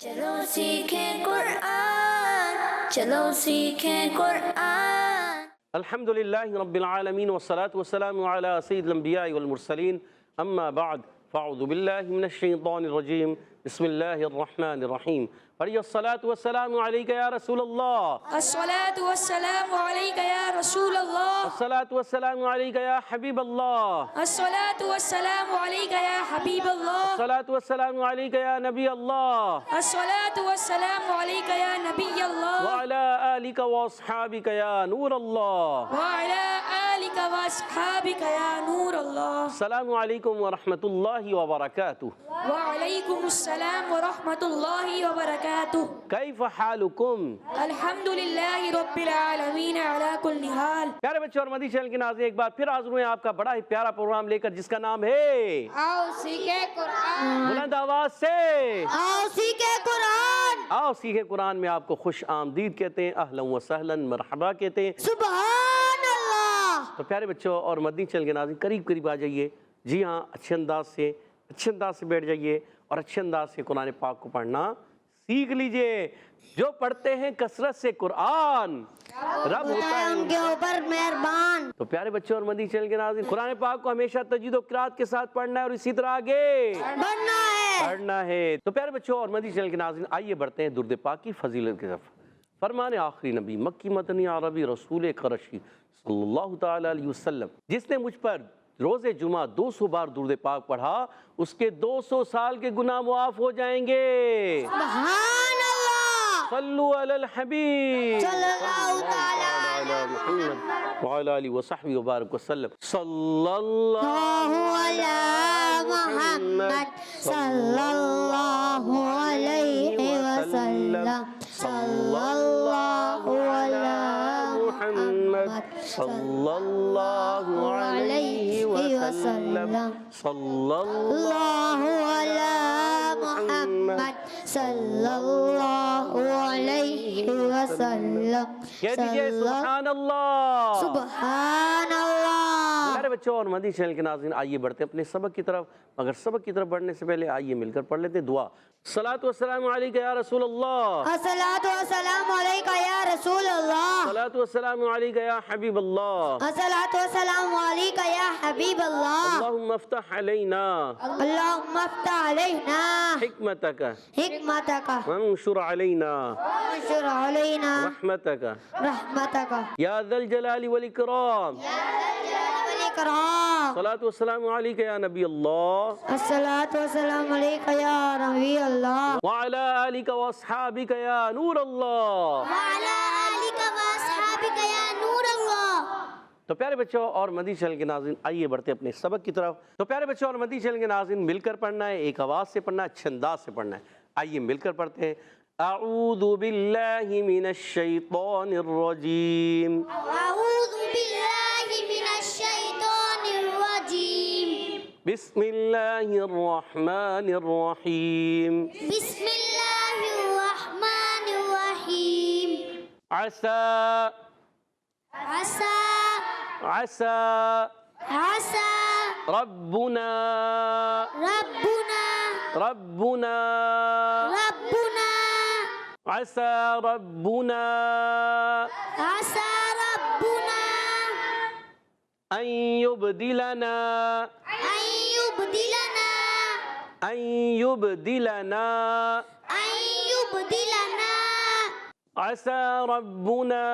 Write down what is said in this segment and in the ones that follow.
چلو سیکھیں قرآن، چلو سیکھیں قرآن۔ الحمدللہ رب العالمین والصلاة والسلام علی سید الانبیاء والمرسلین، اما بعد فاعوذ باللہ من الشیطان الرجیم، بسم اللہ الرحمن الرحیم۔ پڑھیے الصلاة والسلام علیکہ یا رسول اللہ، الصلاة والسلام علیکہ یا رسول اللہ، الصلاة والسلام علیکہ یا حبیب اللہ، الصلاة والسلام علیکہ یا حبیب اللہ، الصلاة والسلام علیکہ یا نبی اللہ، الصلاة والسلام علیکہ یا نبی اللہ، وعلی آلک واصحابک یا نور اللہ، وعلی آلک واصحابک یا نور اللہ۔ السلام علیکم ورحمۃ اللہ وبرکاتہ۔ وعلیکم السلام ورحمۃ اللہ وبرکاتہ۔ کیف حالکم؟ الحمدللہ رب العالمین علی کل حال۔ پیارے بچوں اور مدی چینل کے ناظرین، ایک بار پھر حاضر ہوئے ہیں آپ کا بڑا ہی پیارا پروگرام لے کر، جس کا نام ہے آؤ سیکھیں قرآن، بلند آواز سے آؤ سیکھیں قرآن، آؤ سیکھیں قرآن میں آپ کو خوش آمدید کہتے ہیں، اہلا و سہلا مرحبا کہتے ہیں۔ سبحان اللہ۔ تو پیارے بچوں اور مدنی چینل کے ناظرین، قریب قریب آ جائیے، جی ہاں، اچھے انداز سے بیٹھ جائیے اور اچھے انداز سے قرآن پاک کو پڑھنا سیکھ لیجئے۔ جو پڑھتے ہیں کثرت سے قرآن، رب ہوتا ہے ان کے اوپر مہربان۔ تو پیارے بچوں اور مدنی چینل کے ناظرین، قرآن پاک کو ہمیشہ تجوید و قرات کے ساتھ پڑھنا ہے اور اسی طرح آگے پڑھنا ہے۔ تو پیارے بچوں اور مدنی چینل کے ناظرین، آئیے بڑھتے ہیں درود پاک کی فضیلت کی طرف۔ فرمان آخری نبی مکی مدنی عربی رسول قرشی صلی اللہ تعالی علیہ وسلم، جس نے مجھ پر روز جمعہ 200 بار درود پاک پڑھا، اس کے 200 سال کے گناہ معاف ہو جائیں گے۔ سبحان اللہ۔ صلو علی الحبیب صلی اللہ تعالی علی محمد وعلی آلہ وصحبہ وبارک وسلم۔ صلی اللہ علی محمد صلی اللہ علیہ وسلم، صلی اللہ علی محمد صلی اللہ علیہ وسلم، صلی اللہ علی محمد صلی اللہ علیہ وسلم۔ کہہ دیجئے سبحان اللہ۔ سبحان اللہ۔ پیارے بچوں اور مدنی چینل کے ناظرین، آئیے بڑھتے ہیں اپنے سبق کی طرف، مگر سبق کی طرف بڑھنے سے پہلے آئیے مل کر پڑھ لیتے ہیں دعا۔ الصلاۃ والسلام علیکہ یا رسول اللہ، الصلاۃ والسلام علیکہ یا رسول اللہ، الصلاۃ والسلام علیکہ یا حبیب اللہ، الصلاۃ والسلام علیکہ یا حبیب اللہ۔ اللہم افتح علینا اللہم افتح علینا حکمتک حکمتک وانشر علینا وانشر علینا رحمتک رحمتک یا ذا الجلال والاکرام۔ کرام۔ الصلاۃ والسلام علیکہ یا نبی اللہ الصلاۃ والسلام علیکہ یا نبی اللہ، وعلی آلک واصحابک یا نور اللہ۔ وعلی آلک واصحابک یا نور اللہ۔ تو پیارے بچوں اور مدنی چینل کے ناظرین، آئیے بڑھتے ہیں اپنے سبق کی طرف۔ تو پیارے بچوں اور مدنی چینل کے ناظرین، مل کر پڑھنا ہے، ایک آواز سے پڑھنا ہے، اچھے انداز سے پڑھنا ہے۔ آئیے مل کر پڑھتے ہیں۔ اعوذ باللہ من الشیطان الرجیم، اعوذ باللہ من الشیطان الرجیم، بسم اللہ الرحمن الرحیم، بسم اللہ الرحمن الرحیم۔ عسى عسى عسى عسى ربنا ربنا ربنا ربنا عسى ربنا عسى ربنا أن يبدلنا أن يبدلنا أن يبدلنا أن يبدلنا عسى ربنا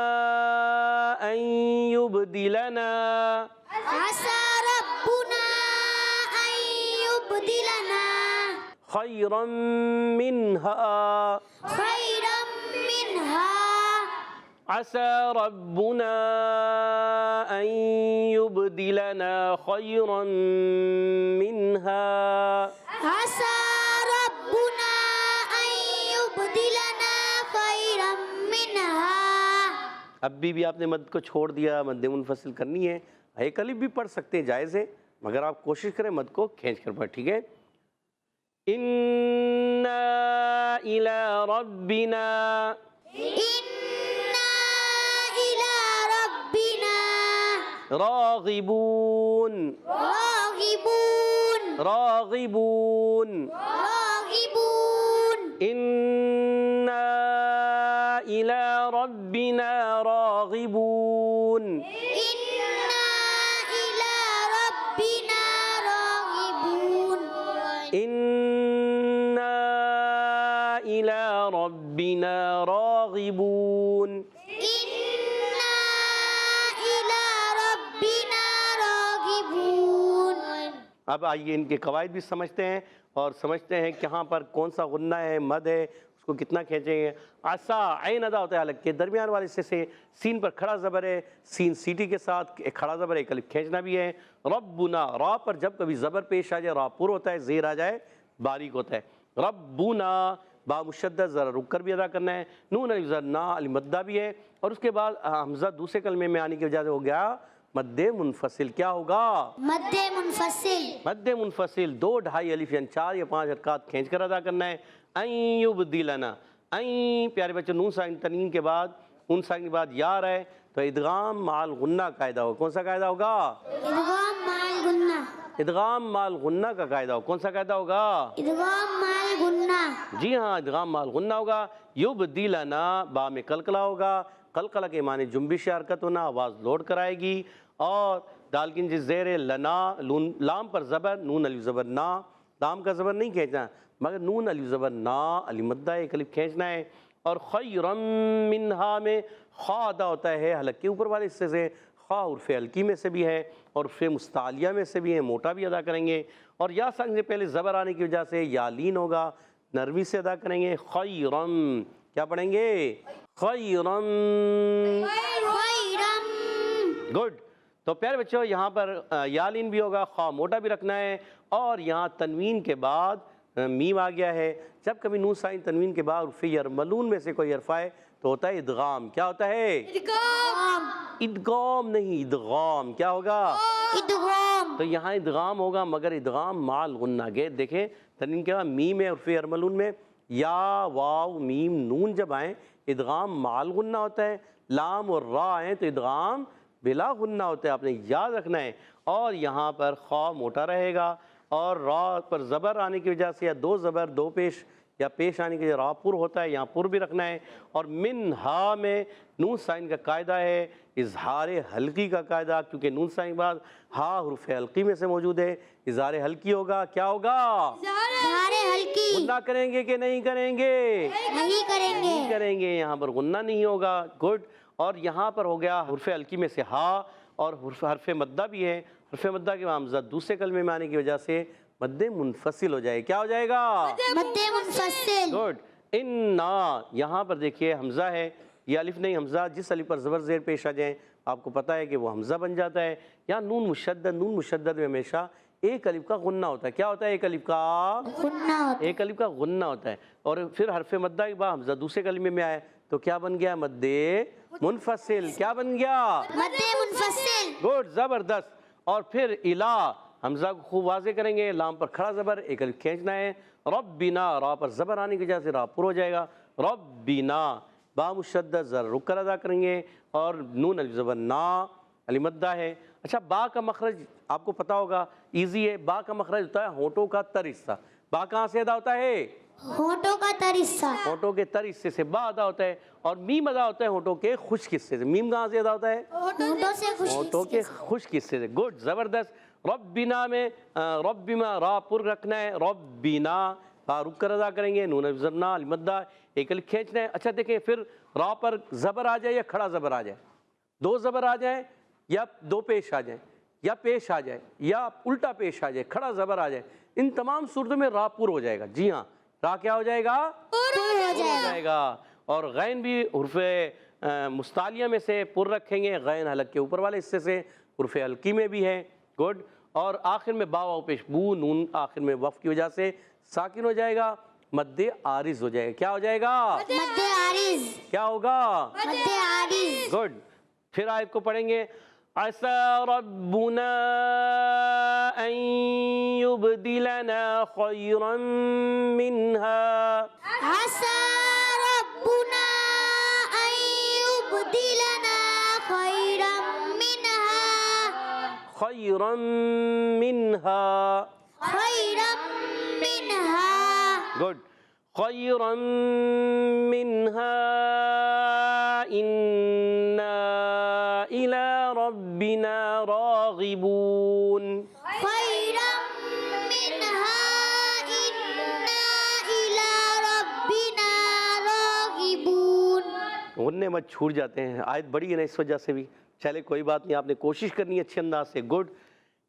أن يبدلنا عسى ربنا أن يبدلنا خيرا منها خيرا منها عسى ربنا أن يبدلنا خيرا منها عسى ربنا أن يبدلنا خيرا منها۔ اب بھی آپ نے مد کو چھوڑ دیا، مد منفصل کرنی ہے، ایک الف بھی پڑھ سکتے ہیں، جائز ہے، مگر آپ کوشش کریں مد کو کھینچ کر پڑھ، ٹھیک ہے۔ اِنَّا إِلَىٰ رَبِّنَا إِنَّا إِلَىٰ رَبِّنَا راغبون راغبون راغبون راغبون إِنَّا إلى ربنا راغبون إنا إلى ربنا راغبون إنا إلى ربنا راغبون إنا إلى ربنا راغبون اب آئیے ان کے قواعد بھی سمجھتے ہیں اور سمجھتے ہیں کہ کہاں پر کون سا غنہ ہے، مد ہے، اس کو کتنا کھینچیں گے۔ عصا عین ادا ہوتا ہے حلق کے درمیان والے حصے سے، سین پر کھڑا زبر ہے، سین سیٹی کے ساتھ ایک کھڑا زبر ہے، ایک الف کھینچنا بھی ہے۔ ربنا، را پر جب کبھی زبر پیش آ جائے، را پر ہوتا ہے، زیر آ جائے باریک ہوتا ہے۔ ربنا با مشدد ذرا رک کر بھی ادا کرنا ہے، نون الف زر نا علی مدہ بھی ہے، اور اس کے بعد حمزہ دوسرے کلمے میں آنے کی وجہ سے ہو گیا مد منفصل۔ کیا ہوگا؟ مد منفصل مد منفصل، 2 ڈھائی الف یعنی 4 یا 5 حرکات کھینچ کر ادا کرنا ہے۔ این یبدلنا، این پیارے بچوں نون ساکن تنوین کے بعد، نون ساکن کے بعد یا رہے تو ادغام مال غنہ قاعدہ ہوگا۔ کون سا قاعدہ ہوگا؟ ادغام مال غنہ ادغام مال غنہ کا قاعدہ ہوگا۔ کون سا قاعدہ ہوگا؟ ادغام مال غنہ جی ہاں، ادغام مال غنہ ہوگا۔ یبدلنا، با میں قلقلہ ہوگا، قلقلہ کے معنی جنبش حرکت ہونا، آواز لوٹ کر آئے گی، اور دال کی جس زیر لنا، لام پر زبر، نون الف زبر نا، لام کا زبر نہیں کھینچنا مگر نون الف زبر نا علی مدہ ایک الف کھینچنا ہے۔ اور خیرم منہا میں خا ادا ہوتا ہے حلق کے اوپر والے حصے سے، خا عرف حلقی میں سے بھی ہے اور عرف مستعلیہ میں سے بھی ہے، موٹا بھی ادا کریں گے۔ اور یا ساکن سے پہلے زبر آنے کی وجہ سے یا لین ہوگا، نرمی سے ادا کریں گے۔ خیرم، کیا پڑھیں گے؟ خیرم، خیرم گڈ۔ تو پیارے بچوں یہاں پر یالین بھی ہوگا، خواہ موٹا بھی رکھنا ہے، اور یہاں تنوین کے بعد میم آ گیا ہے۔ جب کبھی نون ساکن تنوین کے بعد حرف یرملون میں سے کوئی حرف آئے تو ہوتا ہے ادغام۔ کیا ہوتا ہے؟ ادغام نہیں، ادغام۔ کیا ہوگا؟ ادغام تو یہاں ادغام ہوگا مگر ادغام مال غنہ گے۔ دیکھیں تنوین کے بعد میم ہے حرف یرملون میں، یا واو میم نون جب آئیں ادغام مال غنہ ہوتا ہے، لام اور را آئیں تو ادغام بلا غنہ ہوتا ہے، آپ نے یاد رکھنا ہے۔ اور یہاں پر خواہ موٹا رہے گا، اور را پر زبر آنے کی وجہ سے یا 2 زبر 2 پیش یا پیش آنے کی وجہ سے را پر ہوتا ہے، یہاں پر بھی رکھنا ہے۔ اور من ہا میں نون ساکن کا قاعدہ ہے اظہار حلقی کا قاعدہ، کیونکہ نون ساکن کے بعد ہا حرف حلقی میں سے موجود ہے، اظہار حلقی ہوگا۔ کیا ہوگا؟ اظہار حلقی غنہ کریں گے کہ نہیں کریں گے؟ نہیں کریں گے نہیں کریں گے، یہاں پر غنہ نہیں ہوگا۔ گڈ۔ اور یہاں پر ہو گیا حرف حلقی میں سے ہا، اور حرف مدہ بھی ہے، حرف مدہ کے حمزہ دوسرے کلمے میں آنے کی وجہ سے مد منفصل ہو جائے۔ کیا ہو جائے گا؟ مد منفصل گڈ۔ انا، یہاں پر دیکھیے حمزہ ہے، یہ الف نہیں حمزہ، جس الف پر زبر زیر پیش آ جائیں آپ کو پتہ ہے کہ وہ حمزہ بن جاتا ہے۔ یہاں نون مشدد، نون مشدد میں ہمیشہ ایک الف کا غنہ ہوتا ہے۔ کیا ہوتا ہے؟ ایک الف کا غنہ ہوتا ایک الف کا غنہ ہوتا ہے، اور پھر حرف مدہ کے بعد حمزہ دوسرے کلمے میں آئے تو کیا بن گیا؟ مد منفصل۔ کیا بن گیا؟ مد منفصل گڈ، زبردست۔ اور پھر الا، حمزہ کو خوب واضح کریں گے، لام پر کھڑا زبر ایک الف کھینچنا ہے۔ ربنا، را پر زبر آنے کی وجہ سے را پر ہو جائے گا۔ ربنا، با مشدد ذرا رک کر ادا کریں گے، اور نون الف زبر نا علی مدہ ہے۔ اچھا، با کا مخرج آپ کو پتا ہوگا، ایزی ہے۔ با کا مخرج ہوتا ہے ہونٹوں کا تر حصہ۔ با کہاں سے ادا ہوتا ہے؟ ہونٹوں کا تر حصہ ہونٹوں کے تر حصے سے با ادا ہوتا ہے، اور میم ادا ہوتا ہے ہونٹوں کے خشک حصے سے۔ میم کہاں سے ادا ہوتا ہے؟ ہونٹوں سے ہونٹوں کے خشک حصے سے۔ گڈ، زبردست۔ ربنا میں ربما را پر رکھنا ہے، ربنا با رک کر ادا کریں گے، نون الف زبر نا المدہ ایک الف کھینچنا ہے۔ اچھا دیکھیں، پھر را پر زبر آ جائے یا کھڑا زبر آ جائے، 2 زبر آ جائیں یا 2 پیش آ جائیں یا پیش آ جائے یا الٹا پیش آ جائے، کھڑا زبر آ جائے، ان تمام صورتوں میں را پر ہو جائے گا۔ جی ہاں، را کیا ہو جائے گا؟ پر ہو جائے گا۔ اور غین بھی حرف مستعلیہ میں سے پر رکھیں گے، غین حلق کے اوپر والے حصے سے، حرف حلقی میں بھی ہے۔ گڈ۔ اور آخر میں با واو پیش بو، نون آخر میں وقف کی وجہ سے ساکن ہو جائے گا، مد عارض ہو جائے گا۔ کیا ہو جائے گا؟ مد عارض کیا ہوگا؟ مد عارض گڈ۔ پھر آیت کو پڑھیں گے، عَسَىٰ رَبُّنَا أَن يُبْدِلَنَا خَيْرًا مِّنْهَا عسى ربنا أن يبدلنا خيرا منها خَيْرًا مِّنْهَا خيرا منها گڈ، خَيْرًا مِّنْهَا ربنا راغبون خيرا منها إنا إلى ربنا راغبون. غنّے مت چھوٹ جاتے ہیں، آیت بڑی ہے نا اس وجہ سے بھی. چلے کوئی بات نہیں، آپ نے کوشش کرنی ہے اچھے انداز سے. گڈ.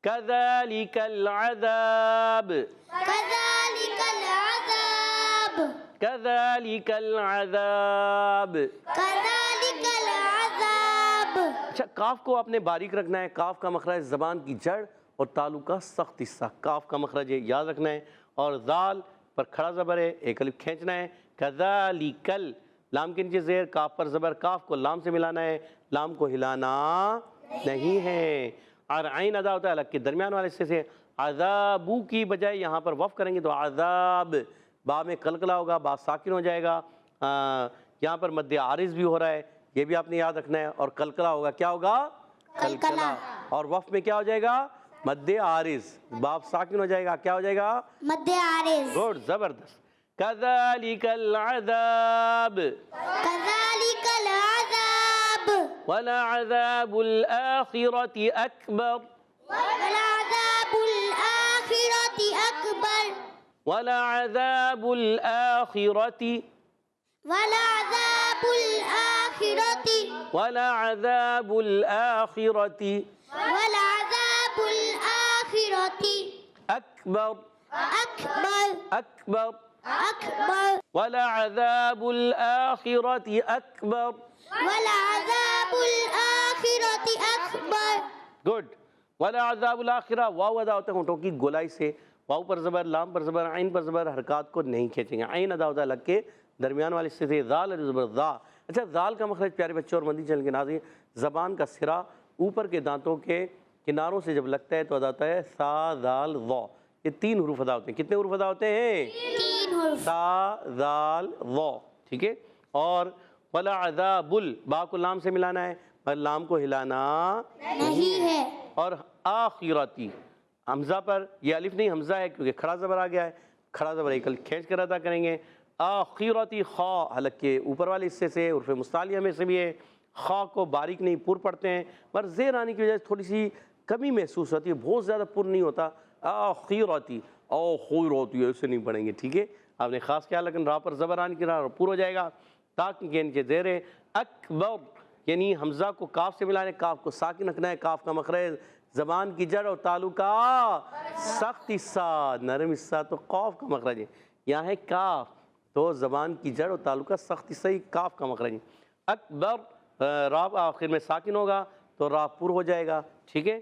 كذلك العذاب كذلك العذاب كذلك العذاب. كذلك العذاب. اچھا، کاف کو آپ نے باریک رکھنا ہے. کاف کا مخرج زبان کی جڑ اور تالو کا سخت حصہ. کاف کا مخرج ہے، یاد رکھنا ہے. اور ذال پر کھڑا زبر ہے، ایک الف کھینچنا ہے. كذلك لام کے نیچے زیر، کاف پر زبر. کاف کو لام سے ملانا ہے، لام کو ہلانا نہیں ہے. اور عین ادا ہوتا ہے الگ کے درمیان والے حصے سے. عذابو کی بجائے یہاں پر وف کریں گے تو عذاب. با میں قلقلہ ہوگا، با ساکن ہو جائے گا. یہاں پر مد عارض بھی ہو رہا ہے، یہ بھی آپ نے یاد رکھنا ہے. اور قلقلہ ہوگا، کیا ہوگا؟ قلقلہ. اور وف میں کیا ہو جائے گا؟ مد عارض. باب ساکن ہو جائے گا، کیا ہو جائے گا؟ مد عارض. گڈ، زبردست. كذلك العذاب كذلك العذاب. ولعذاب الآخرة أكبر ولعذاب الآخرة أكبر. ولعذاب الآخرة ولعذاب الآخرة ولعذاب الآخرة ولعذاب الآخرة أكبر أكبر أكبر أكبر. ولعذاب الآخرة أكبر. ولعذاب الآخرة أكبر. گڈ. ولعذاب الآخرہ واو ادا ہوتا ہے ہونٹوں کی گولائی سے. واو پر زبر، لام پر زبر، عین پر زبر، حرکات کو نہیں کھینچیں گے. عین ادا ہوتا ہے لگ کے درمیان والے حصے سے. ذال علی زبر ذا. اچھا، ذال کا مخرج پیارے بچوں اور مدنی چینل کے ناظرین، زبان کا سرا اوپر کے دانتوں کے کناروں سے جب لگتا ہے تو ادا ہوتا ہے سا ذال ظا. یہ 3 حروف ادا ہوتے ہیں. کتنے حروف ادا ہوتے ہیں؟ 3 حروف. سا ذال ظا. ٹھیک ہے. اور ولعذاب با کو لام سے ملانا ہے، پر لام کو ہلانا نہیں ہے. اور آخرتی حمزہ پر یہ الف نہیں حمزہ ہے کیونکہ کھڑا زبر آ گیا ہے. کھڑا زبر ایک الف کھینچ کر ادا کریں گے. آخرتی خا حلق کے اوپر والے حصے سے، عرف مستعلیہ میں سے بھی ہے. خا کو باریک نہیں پر پڑھتے ہیں، پر زیر آنے کی وجہ سے تھوڑی سی کمی محسوس ہوتی ہے، بہت زیادہ پر نہیں ہوتا. آخرتی آخرتی ایسے نہیں پڑھیں گے. ٹھیک ہے، آپ نے خاص کیا، لیکن را پر زبر آنے کی را پر ہو جائے گا. تاک کے نیچے زیر ہے. اکبر یعنی حمزہ کو کاف سے ملانے، کاف کو ساکن رکھنا ہے. کاف کا مخرج زبان کی جڑ اور تالو کا سخت حصہ. نرم حصہ تو قاف کا مخرج ہے، یہاں ہے کاف، تو زبان کی جڑ اور تالو کا سخت حصہ ہی کاف کا مخرج ہے. اکبر را آخر میں ساکن ہوگا تو را پر ہو جائے گا. ٹھیک ہے.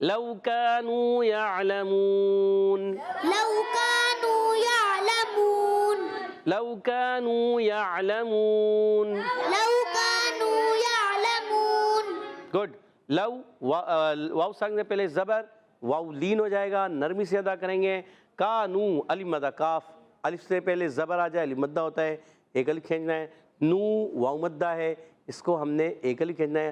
لو كانوا يعلمون لو كانوا يعلمون لو كانوا يعلمون لو كانوا يعلمون. گڈ. لو واو سنگ سے پہلے زبر، واو لین ہو جائے گا، نرمی سے ادا کریں گے. کانو الف مدہ کاف، الف سے پہلے زبر آ جائے الف مدہ ہوتا ہے، ایک الف کھینچنا ہے. نو واو مدہ ہے، اس کو ہم نے ایک الف کھینچنا ہے.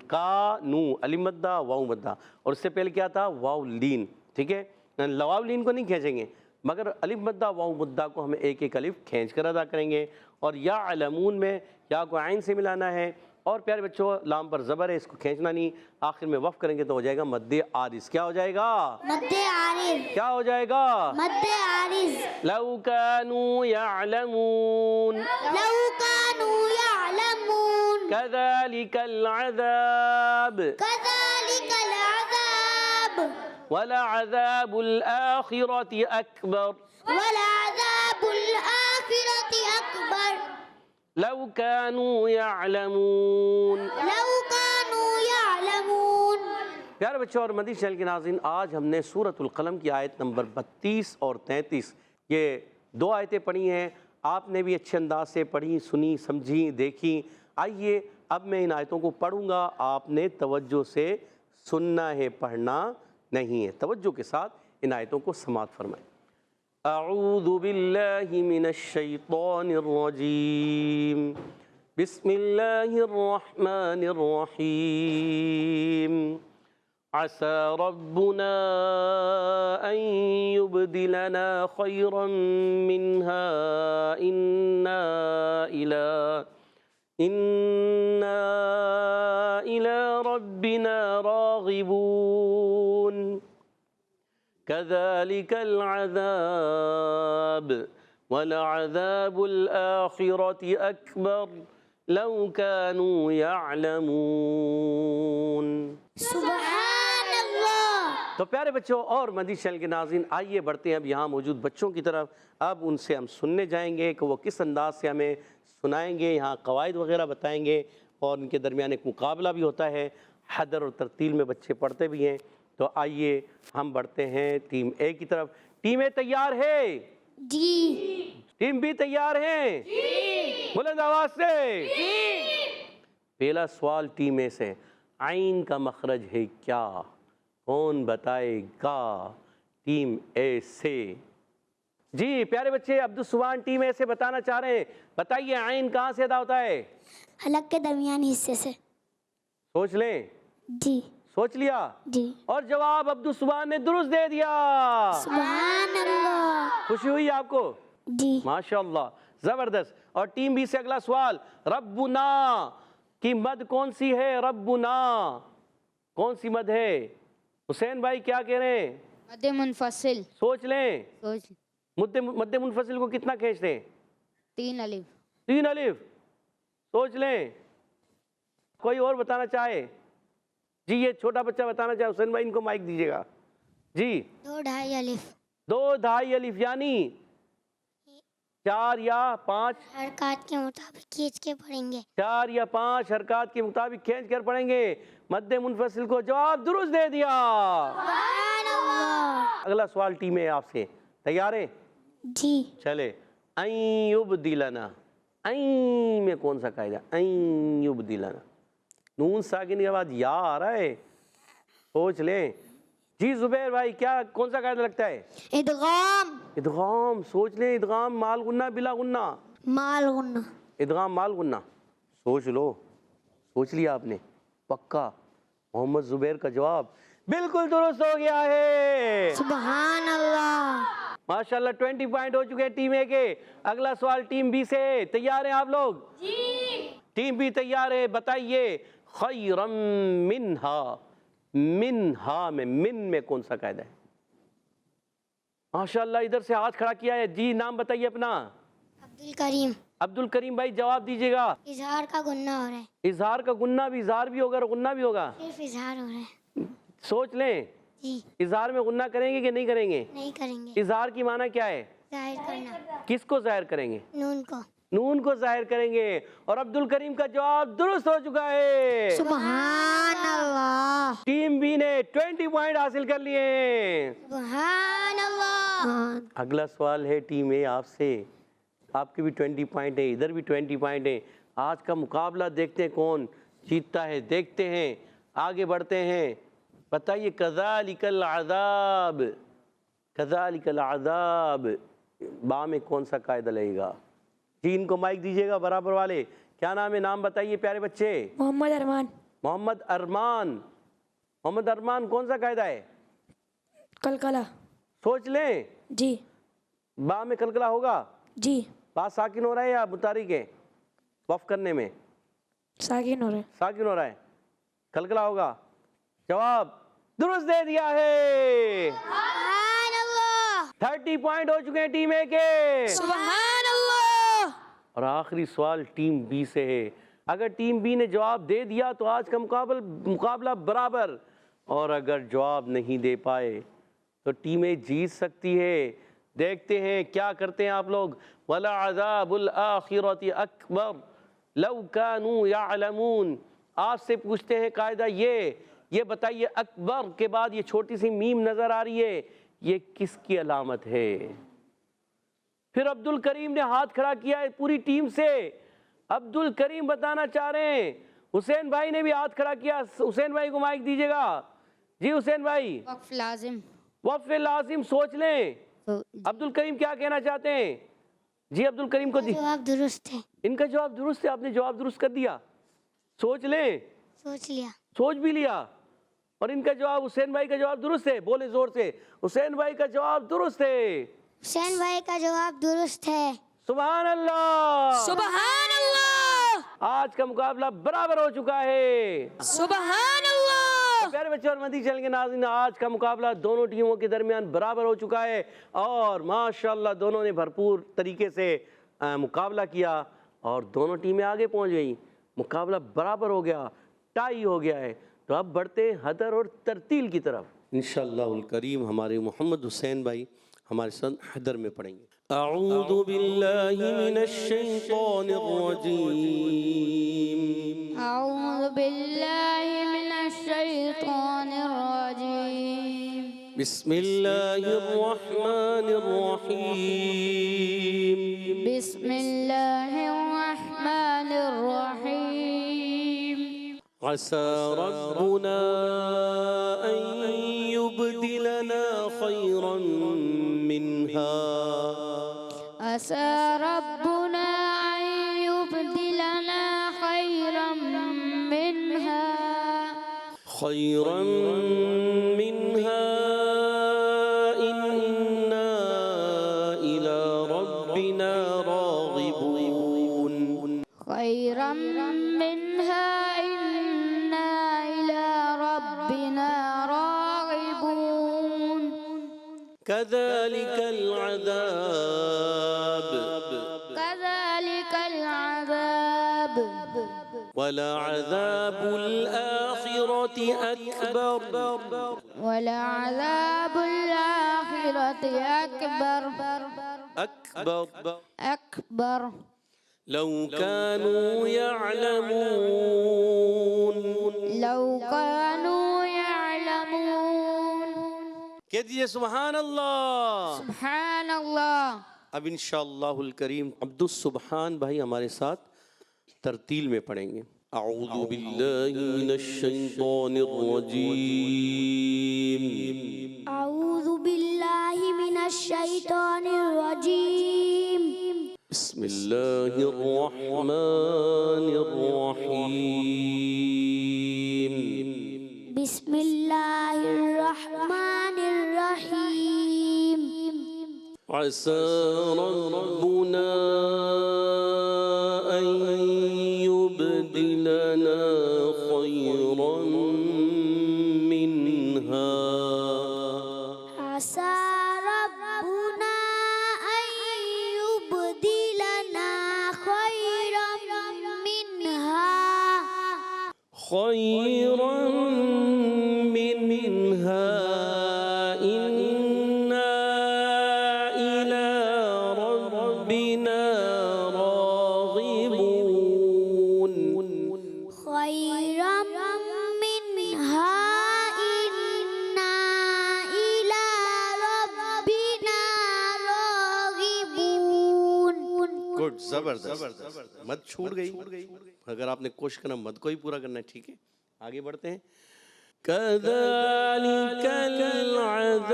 کا نو الف مدہ واو مدہ، اور اس سے پہلے کیا تھا؟ واو لین. ٹھیک ہے، واو لین کو نہیں کھینچیں گے، مگر الف مدہ واو مدہ کو ہمیں ایک ایک الف کھینچ کر ادا کریں گے. اور یا علمون میں یا کو عین سے ملانا ہے. اور پیارے بچوں لام پر زبر ہے، اس کو کھینچنا نہیں. آخر میں وف کریں گے تو ہو جائے گا مد عارض. کیا ہو جائے گا؟ مد عارض. کیا ہو جائے گا؟ مد عارض. لو كانوا يعلمون لو كانوا يعلمون كذلك العذاب كذلك العذاب ولعذاب الآخرة أكبر ولعذاب الآخرة أكبر لو كانوا يعلمون. لو كانوا يعلمون. پیارے بچوں اور مدنی چینل کے ناظرین، آج ہم نے سورۃ القلم کی آیت نمبر 32 اور 33 یہ 2 آیتیں پڑھی ہیں. آپ نے بھی اچھے انداز سے پڑھی، سنی، سمجھی، دیکھی. آئیے اب میں ان آیتوں کو پڑھوں گا، آپ نے توجہ سے سننا ہے، پڑھنا نہیں ہے. توجہ کے ساتھ ان آیتوں کو سماعت فرمائیں. اعوذ باللہ من الشیطان الرجیم بسم اللہ الرحمن الرحیم عسى ربنا أن يبدلنا خيرا منها إنا إلى ربنا ربنا راغبون كذلك العذاب ولعذاب الآخرة أكبر لو كانوا يعلمون. سبحان اللہ. تو پیارے بچوں اور مدنی چینل کے ناظرین، آئیے بڑھتے ہیں اب یہاں موجود بچوں کی طرف. اب ان سے ہم سننے جائیں گے کہ وہ کس انداز سے ہمیں سنائیں گے، یہاں قواعد وغیرہ بتائیں گے، اور ان کے درمیان ایک مقابلہ بھی ہوتا ہے. حدر اور ترتیل میں بچے پڑھتے بھی ہیں. تو آئیے ہم بڑھتے ہیں ٹیم اے کی طرف. ٹیم اے تیار ہے؟ جی. ٹیم بی تیار ہیں؟ جی. بلند آواز سے جی. پہلا سوال ٹیم اے سے، عین کا مخرج ہے کیا؟ کون بتائے گا ٹیم اے سے؟ جی پیارے بچے، عبدالسبحان ٹیم اے سے بتانا چاہ رہے ہیں. بتائیے عین کہاں سے ادا ہوتا ہے؟ حلق کے درمیانی حصے سے. سوچ لیں. جی. سوچ لیا؟ جی. اور جواب عبدالسبحان نے درست دے دیا. سبحان اللہ. خوشی ہوئی آپ کو؟ جی. ماشاءاللہ، زبردست. اور ٹیم بی سے اگلا سوال، ربنا کی مد کون سی ہے؟ ربنا کون سی مد ہے؟ حسین بھائی کیا کہہ رہے ہیں؟ مد منفصل. سوچ لیں. سوچ. مد منفصل کو کتنا کھینچتے ہیں؟ 3 الف. 3 الف. سوچ لیں. کوئی اور بتانا چاہے؟ جی یہ چھوٹا بچہ بتانا چاہے، حسین بھائی ان کو مائک دیجیے گا. جی 2 ڈھائی الف. 2 ڈھائی الف یعنی 4 یا 5 حرکات کے مطابق کھینچ کے پڑھیں گے. 4 یا 5 حرکات کے مطابق کھینچ کر پڑھیں گے. مد منفصل کو جواب درست دے دیا. سبحان اللہ. اگلا سوال ٹیم ہے آپ سے، تیار ہیں؟ جی. چلے. این یبدلنا، این میں کون سا قاعدہ؟ این یبدلنا، نون ساکن کے بعد یا آ رہا ہے. سوچ لیں. جی زبیر بھائی کیا کون سا قاعدہ لگتا ہے؟ ادغام. ادغام. سوچ لیں. ادغام مال غنہ بلا غنہ؟ مال غنہ. ادغام مال غنہ. سوچ لو. سوچ لیا آپ نے؟ پکا؟ محمد زبیر کا جواب بالکل درست ہو گیا ہے. سبحان اللہ. ماشاءاللہ 20 پوائنٹ ہو چکے ٹیم اے کے. اگلا سوال ٹیم بی سے، تیار ہیں آپ لوگ؟ جی. ٹیم بی تیار ہے. بتائیے خیرم منہا، منہا میں من میں کون سا قاعدہ ہے؟ ماشاءاللہ ادھر سے ہاتھ کھڑا کیا ہے. جی نام بتائیے اپنا. عبدالکریم. عبدالکریم بھائی جواب دیجیے گا. اظہار کا گنہ ہو رہا ہے. اظہار کا گنہ بھی، اظہار بھی ہوگا اور غنہ بھی ہوگا. صرف اظہار ہو رہا ہے. سوچ لیں. جی. اظہار میں غنہ کریں گے کہ نہیں کریں گے؟ نہیں کریں گے. اظہار کی معنی کیا ہے؟ ظاہر کرنا. کس کو ظاہر کریں گے؟ نون کو. نون کو ظاہر کریں گے. اور عبدالکریم کا جواب درست ہو چکا ہے. سبحان اللہ. ٹیم بی نے 20 پوائنٹ حاصل کر لیے ہیں. سبحان اللہ. اگلا سوال ہے ٹیم اے آپ سے. آپ کے بھی 20 پوائنٹ ہیں، ادھر بھی 20 پوائنٹ ہیں. آج کا مقابلہ دیکھتے ہیں کون جیتتا ہے. دیکھتے ہیں، آگے بڑھتے ہیں. بتائیے کذالک العذاب، کذالک العذاب با میں کون سا قاعدہ لگے گا؟ جی ان کو مائک دیجیے گا برابر والے. کیا نام ہے؟ نام بتائیے پیارے بچے. محمد ارمان. محمد ارمان. محمد ارمان کون سا قاعدہ ہے؟ کلکلا. سوچ لیں. جی. با میں کلکلا ہوگا؟ جی. با ساکن ہو رہا ہے یا متحرک ہے؟ وقف کرنے میں ساکن ہو رہا ہے. ساکن ہو رہا ہے. کلکلا ہوگا. جواب درست دے دیا ہے. سبحان اللہ. 30 پوائنٹ ہو چکے ہیں ٹیم اے کے. سبحان اللہ. اور آخری سوال ٹیم بی سے ہے. اگر ٹیم بی نے جواب دے دیا تو آج کا مقابلہ برابر، اور اگر جواب نہیں دے پائے تو ٹیم اے جیت سکتی ہے. دیکھتے ہیں کیا کرتے ہیں آپ لوگ. وَلَعَذَابُ الْآخِرَةِ أَكْبَرُ لَوْ كَانُوا يَعْلَمُونَ. آپ سے پوچھتے ہیں قاعدہ یہ بتائیے اکبر کے بعد یہ چھوٹی سی میم نظر آ رہی ہے، یہ کس کی علامت ہے؟ پھر عبدالکریم نے ہاتھ کھڑا کیا ہے پوری ٹیم سے. عبدالکریم بتانا چاہ رہے ہیں. حسین بھائی نے بھی ہاتھ کھڑا کیا. حسین بھائی کو مائک دیجیے گا. جی حسین بھائی. وقف لازم. وقف لازم. سوچ لیں. عبدالکریم کیا کہنا چاہتے ہیں؟ جی عبدالکریم کو جواب درست ہے. ان کا جواب درست ہے. آپ نے جواب درست کر دیا. سوچ لیں. سوچ لیا. سوچ بھی لیا. اور ان کا جواب، حسین بھائی کا جواب درست ہے. بولے زور سے. حسین بھائی کا جواب درست ہے. حسین بھائی کا جواب درست ہے. سبحان اللہ. سبحان اللہ. آج کا مقابلہ برابر ہو چکا ہے. سبحان اللہ. پیارے بچے اور مدنی چینل کے ناظرین، آج کا مقابلہ دونوں ٹیموں کے درمیان برابر ہو چکا ہے اور ماشاءاللہ دونوں نے بھرپور طریقے سے مقابلہ کیا اور دونوں ٹیمیں آگے پہنچ گئیں، مقابلہ برابر ہو گیا، ٹائی ہو گیا ہے۔ تو اب بڑھتے ہیں حدر اور ترتیل کی طرف۔ انشاءاللہ الکریم ہمارے محمد حسین بھائی ہمارے ساتھ حدر میں پڑھیں گے۔ اعوذ باللہ من الشیطان الرجیم، أعوذ بالله من الشيطان الرجيم، بسم اللہ الرحمن الرحیم، بسم الله الرحمن الرحيم، عسى ربنا أن يبدلنا خيرا منها، عسى ربنا أن يبدلنا خيرا منها، خيرا منها إنا إلى ربنا راغبون، خيرا منها إنا إلى ربنا راغبون، كذلك العذاب كذلك العذاب، ولعذاب الآخرة أكبر، ولعذاب الآخرة أكبر، أكبر، لو كانوا يعلمون، لو كانوا يعلمون، کہہ دیجئے سبحان اللہ۔ سبحان اللہ۔ اب انشاءاللہ الکریم عبد السبحان بھائی ہمارے ساتھ ترتیل میں پڑھیں گے۔ اعوذ باللہ من الشیطان الرجیم، أعوذ بالله من الشيطان الرجيم، بسم اللہ الرحمن الرحیم، بسم الله الرحمن الرحيم، عسى ربنا أن يبدلنا خيرا منها، عسى ربنا أن يبدلنا خيرا منها، خيرا منها إنا إلى ربنا راغبون، خيرا منها إنا إلى ربنا راغبون۔ گڈ، زبردست، مد چھوٹ گئی، اگر آپ نے کوشش کرنا مد کو ہی پورا کرنا ہے، ٹھیک ہے آگے بڑھتے ہیں۔ كذلك العذاب،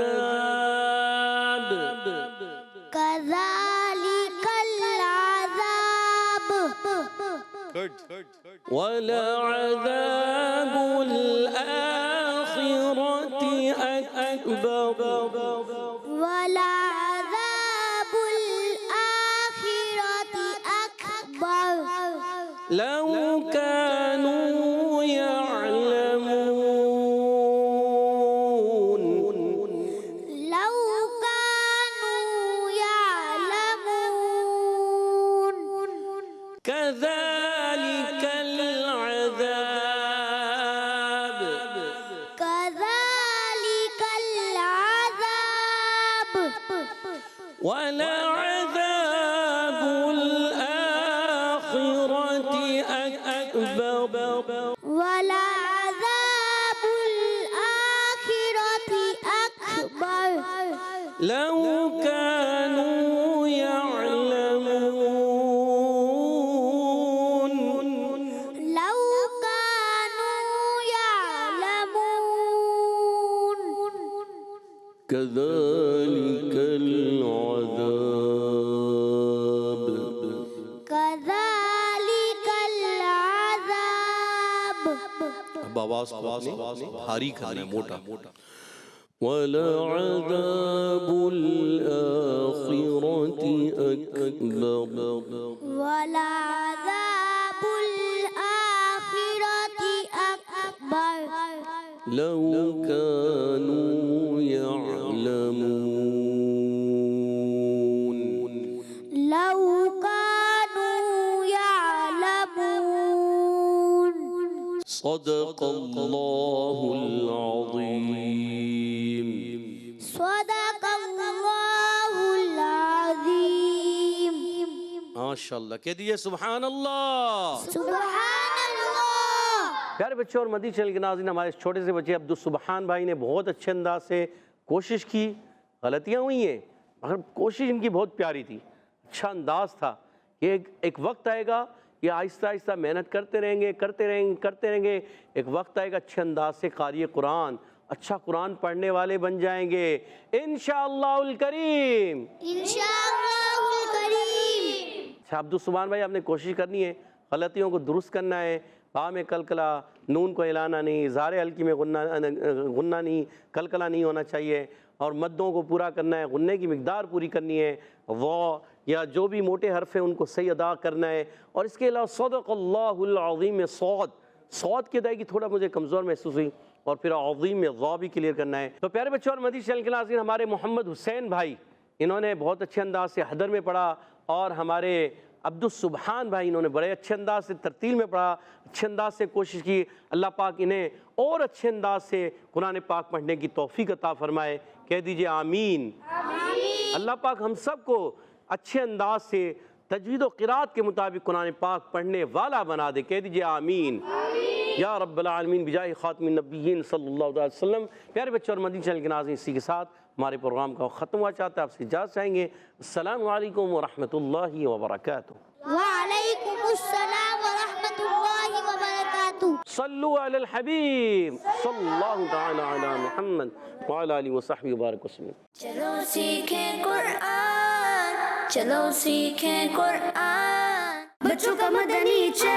كذلك العذاب، ولعذاب الآخرة أكبر، ولعذاب الآخرة أكبر، لو كانوا يعلمون، لو كانوا يعلمون، كذلك العذاب، كذلك العذاب، ولعذاب الآخرة أكبر، ولعذاب الآخرة أكبر، لو كانوا يعلمون، لو كانوا يعلمون، كذلك العذاب، كذلك العذاب، اب آواز کو اپنے بھاری کرنا ہے، موٹا۔ وَلَعَذَابُ الْآخِرَةِ أَكْبَرُ، ولعذاب الآخرة أكبر، لو كانوا يعلمون لو كانوا يعلمون صدق الله العظيم صدق الله العظيم ماشاءاللہ کہہ دیجئے سبحان اللہ. سبحان اللہ. پیارے بچوں اور مدنی چینل کے ناظرین، ہمارے چھوٹے سے بچے عبدالسبحان بھائی نے بہت اچھے انداز سے کوشش کی. غلطیاں ہوئی ہیں مگر کوشش ان کی بہت پیاری تھی، اچھا انداز تھا. یہ ایک وقت آئے گا، یہ آہستہ آہستہ محنت کرتے رہیں گے. ایک وقت آئے گا اچھے انداز سے قاری قرآن، اچھا قرآن پڑھنے والے بن جائیں گے انشاءاللہ الکریم. انشاءاللہ الکریم. اچھا عبدالسبحان بھائی، آپ نے کوشش کرنی ہے، غلطیوں کو درست کرنا ہے. با میں کلکلا، نون کو ہلانا نہیں، زار ہلکی میں غنہ نہیں، کلکلا نہیں ہونا چاہیے، اور مدوں کو پورا کرنا ہے، غنے کی مقدار پوری کرنی ہے، وہ یا جو بھی موٹے حرف ہیں ان کو صحیح ادا کرنا ہے. اور اس کے علاوہ صدق اللہ العظیم میں صوت کی ادائیگی تھوڑا مجھے کمزور محسوس ہوئی، اور پھر عظیم میں ضا بھی کلیئر کرنا ہے. تو پیارے بچوں اور مدنی چینل کے ناظرین، ہمارے محمد حسین بھائی انہوں نے بہت اچھے انداز سے حدر میں پڑھا، اور ہمارے عبدالسبحان بھائی انہوں نے بڑے اچھے انداز سے ترتیل میں پڑھا، اچھے انداز سے کوشش کی. اللہ پاک انہیں اور اچھے انداز سے قرآن پاک پڑھنے کی توفیق عطا فرمائے. کہہ دیجئے آمین. اللہ پاک ہم سب کو اچھے انداز سے تجوید و قرات کے مطابق قرآن پاک پڑھنے والا بنا دے. کہہ دیجئے آمین یا رب العالمین بجاہ خاتم النبیین صلی اللہ علیہ وسلم. پیارے بچوں اور مدنی چینل کے ناظرین، اسی کے ساتھ ہمارے پروگرام کا ختم ہوا چاہتا ہے. آپ سے اجازت چاہیں گے. السلام علیکم ورحمۃ اللہ وبرکاتہ. وعلیکم السلام ورحمۃ اللہ وبرکاتہ. صلو علی الحبیب صلی اللہ تعالی علی محمد وعلی آلہ وصحبہ وبارک وسلم. چلو سیکھیں قرآن، چلو سیکھیں قرآن، بچوں کا مدنی چینل.